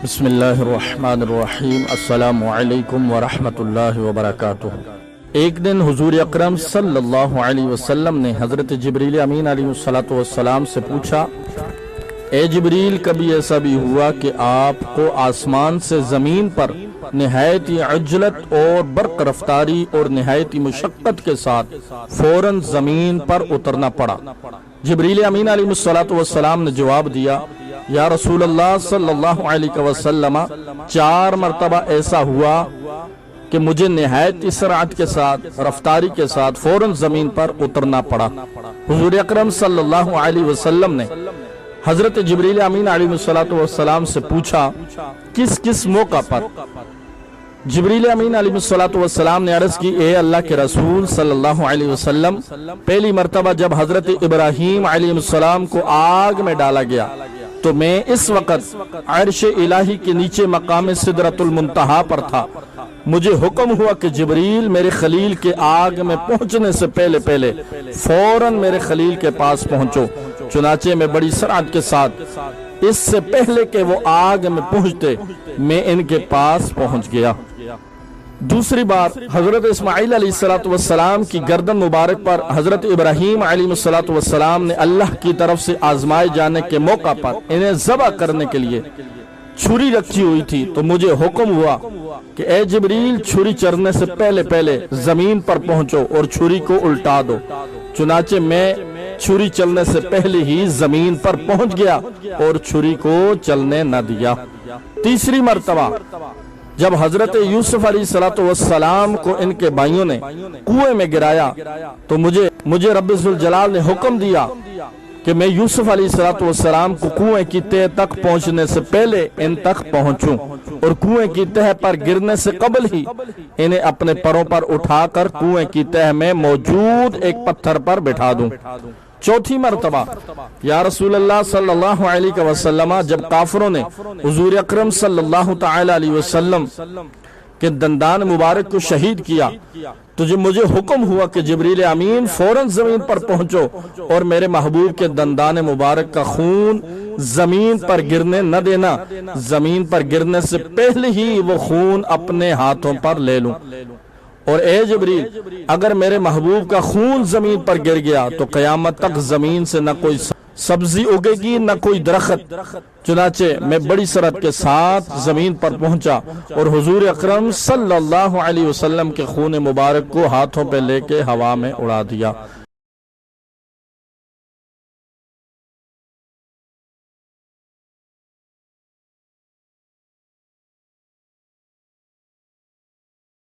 بسم اللہ الرحمن الرحیم۔ السلام علیکم ورحمۃ اللہ وبرکاتہ۔ ایک دن حضور اکرم صلی اللہ علیہ وسلم نے حضرت جبریل امین علیہ السلام سے پوچھا، اے جبریل، کبھی ایسا بھی ہوا کہ آپ کو آسمان سے زمین پر نہایت عجلت اور برق رفتاری اور نہایت مشقت کے ساتھ فوراً زمین پر اترنا پڑا؟ جبریل امین علیہ السلام نے جواب دیا، یا رسول اللہ صلی اللہ علیہ وسلم، 4 مرتبہ ایسا ہوا کہ مجھے نہایت سرعت کے ساتھ، رفتاری کے ساتھ فوراً زمین پر اترنا پڑا۔ حضور اکرم صلی اللہ علیہ وسلم نے حضرت جبریل امین علیہ السلام سے پوچھا، کس کس موقع پر؟ جبریل امین علیہ السلام نے عرض کی، اے اللہ کے رسول صلی اللہ علیہ وسلم، پہلی مرتبہ جب حضرت ابراہیم علیہ السلام کو آگ میں ڈالا گیا تو میں اس وقت عرش الہی کے نیچے مقام سدرۃ المنتہا پر تھا۔ مجھے حکم ہوا کہ جبریل میرے خلیل کے آگ میں پہنچنے سے پہلے فوراً میرے خلیل کے پاس پہنچو۔ چنانچہ میں بڑی سرعت کے ساتھ، اس سے پہلے کہ وہ آگ میں پہنچتے، میں ان کے پاس پہنچ گیا۔ دوسری بار حضرت اسماعیل علیہ السلام کی گردن مبارک پر حضرت ابراہیم علیہ السلام نے اللہ کی طرف سے آزمائے جانے کے موقع پر انہیں ذبح کرنے کے لیے چھری رکھی ہوئی تھی، تو مجھے حکم ہوا کہ اے جبریل، چھری چرنے سے پہلے زمین پر پہنچو اور چھری کو الٹا دو۔ چنانچہ میں چھری چلنے سے پہلے ہی زمین پر پہنچ گیا اور چھری کو چلنے نہ دیا۔ تیسری مرتبہ جب حضرت یوسف علیہ السلام کو ان کے بھائیوں نے کنویں میں گرایا تو مجھے رب ذوالجلال نے حکم دیا کہ میں یوسف علیہ السلام کو کنویں کی تہہ تک پہنچنے سے پہلے ان تک پہنچوں اور کنویں کی تہہ پر گرنے سے قبل ہی انہیں اپنے پروں پر اٹھا کر کنویں کی تہہ میں موجود ایک پتھر پر بٹھا دوں۔ چوتھی مرتبہ یا رسول اللہ صلی اللہ علیہ وسلم، جب کافروں نے حضور اکرم صلی اللہ تعالی علیہ وسلم کے دندان مبارک کو شہید کیا تو جب مجھے حکم ہوا کہ جبریل امین فوراً زمین پر پہنچو اور میرے محبوب کے دندان مبارک کا خون زمین پر گرنے نہ دینا، زمین پر گرنے سے پہلے ہی وہ خون اپنے ہاتھوں پر لے لوں۔ اور اے جبریل، اگر میرے محبوب کا خون زمین پر گر گیا تو قیامت تک زمین سے نہ کوئی سبزی اگے گی نہ کوئی درخت۔ چنانچہ میں بڑی سرعت کے ساتھ زمین پر پہنچا اور حضور اکرم صلی اللہ علیہ وسلم کے خون مبارک کو ہاتھوں پہ لے کے ہوا میں اڑا دیا۔